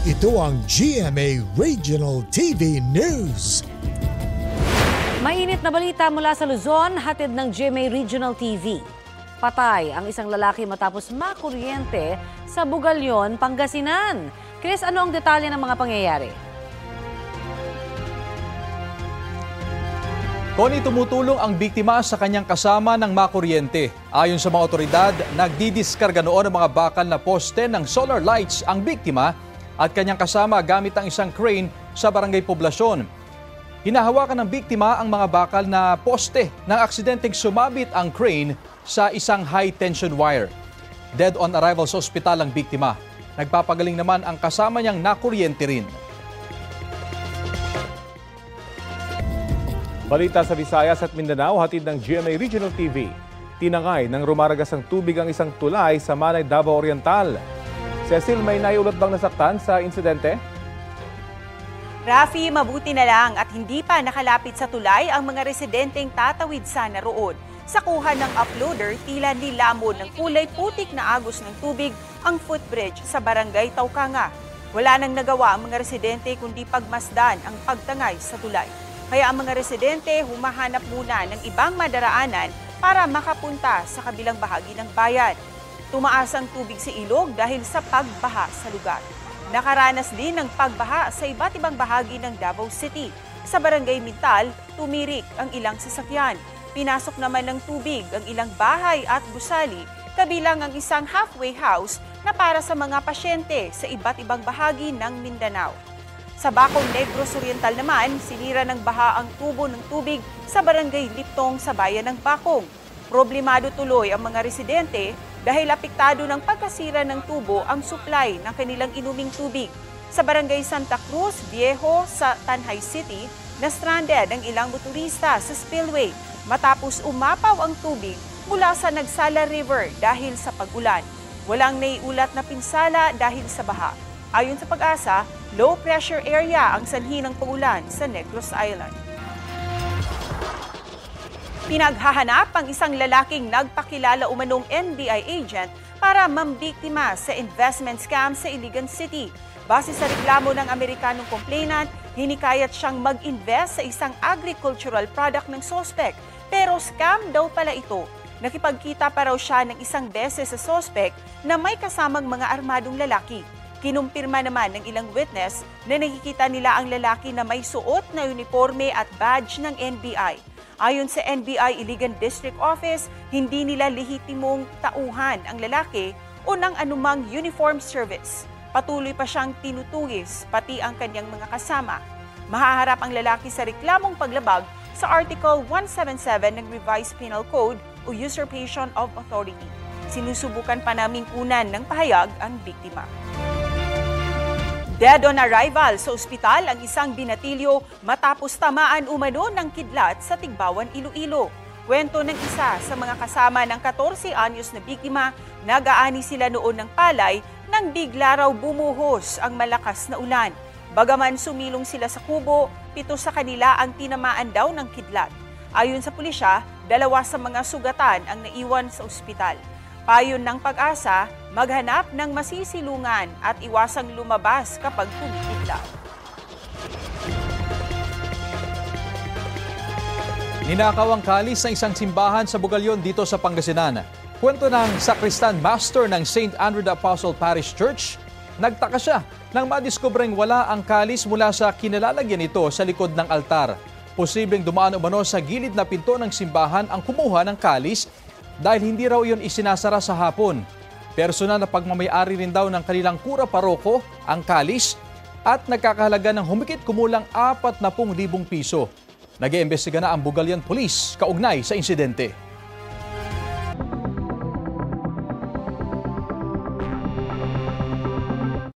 Ito ang GMA Regional TV News. Mainit na balita mula sa Luzon, hatid ng GMA Regional TV. Patay ang isang lalaki matapos makuryente sa Bugalyon, Pangasinan. Chris, ano ang detalye ng mga pangyayari? Connie, tumutulong ang biktima sa kanyang kasama ng makuryente. Ayon sa mga otoridad, nagdidiskarga noon ng mga bakal na poste ng solar lights ang biktima at kanyang kasama gamit ang isang crane sa barangay Poblasyon. Hinahawakan ng biktima ang mga bakal na poste nang aksidenteng sumabit ang crane sa isang high-tension wire. Dead on arrival sa ospital ang biktima. Nagpapagaling naman ang kasama niyang nakuryente rin. Balita sa Visayas at Mindanao, hatid ng GMA Regional TV. Tinangay ng rumaragas ang tubig ang isang tulay sa Manay, Davao Oriental. Cecil, may naiulat bang nasaktan sa insidente? Rafi, mabuti na lang at hindi pa nakalapit sa tulay ang mga residenteng tatawid sana roon. Sa kuha ng uploader, tila nilamon ng kulay putik na agos ng tubig ang footbridge sa barangay Taukanga. Wala nang nagawa ang mga residente kundi pagmasdan ang pagtangay sa tulay. Kaya ang mga residente humahanap muna ng ibang madaraanan para makapunta sa kabilang bahagi ng bayan. Tumaas ang tubig sa ilog dahil sa pagbaha sa lugar. Nakaranas din ng pagbaha sa iba't ibang bahagi ng Davao City. Sa Barangay Mintal, tumirik ang ilang sasakyan. Pinasok naman ng tubig ang ilang bahay at gusali, kabilang ang isang halfway house na para sa mga pasyente sa iba't ibang bahagi ng Mindanao. Sa Bacong Negros Oriental naman, sinira ng baha ang tubo ng tubig sa Barangay Liptong sa bayan ng Bacong. Problemado tuloy ang mga residente dahil apektado ng pagkasira ng tubo ang supply ng kanilang inuming tubig. Sa Barangay Santa Cruz Viejo sa Tanhay City, na-stranded ang ilang motorista sa spillway matapos umapaw ang tubig mula sa Nagsala River dahil sa pag-ulan. Walang naiulat na pinsala dahil sa baha. Ayon sa Pag-asa, low pressure area ang sanhi ng pag-ulan sa Negros Island. Pinaghahanap ang isang lalaking nagpakilala umanong NBI agent para mambiktima sa investment scam sa Iligan City. Base sa reklamo ng Amerikanong complainant, hinikayat siyang mag-invest sa isang agricultural product ng suspect. Pero scam daw pala ito. Nakipagkita pa raw siya ng isang beses sa suspect na may kasamang mga armadong lalaki. Kinumpirma naman ng ilang witness na nakikita nila ang lalaki na may suot na uniforme at badge ng NBI. Ayon sa NBI Iligan District Office, hindi nila lehitimong tauhan ang lalaki o ng anumang uniform service. Patuloy pa siyang tinutugis, pati ang kanyang mga kasama. Mahaharap ang lalaki sa reklamong paglabag sa Article 177 ng Revised Penal Code o Usurpation of Authority. Sinusubukan pa naming kunan ng pahayag ang biktima. Dead on arrival sa ospital ang isang binatilyo matapos tamaan umano ng kidlat sa Tigbawan, Iloilo. Kwento ng isa sa mga kasama ng 14 anyos na biktima, nag-aani sila noon ng palay nang bigla raw bumuhos ang malakas na ulan. Bagaman sumilong sila sa kubo, 7 sa kanila ang tinamaan daw ng kidlat. Ayon sa pulisya, 2 sa mga sugatan ang naiwan sa ospital. Payon ng Pag-asa, maghanap ng masisilungan at iwasang lumabas kapag tumikidlat. Ninakaw ang kalis ng isang simbahan sa Bugalyon dito sa Pangasinan. Kwento ng Sacristan Master ng St. Andrew the Apostle Parish Church, nagtaka siya nang madiskubreng wala ang kalis mula sa kinalalagyan nito sa likod ng altar. Posibleng dumaan umano sa gilid na pinto ng simbahan ang kumuha ng kalis dahil hindi raw yun isinasara sa hapon. Personal na pagmamayari rin daw ng kanilang kura paroko ang kalis at nagkakahalaga ng humigit kumulang 40,000 piso. Nag-iimbestiga na ang Bugalyan Police kaugnay sa insidente.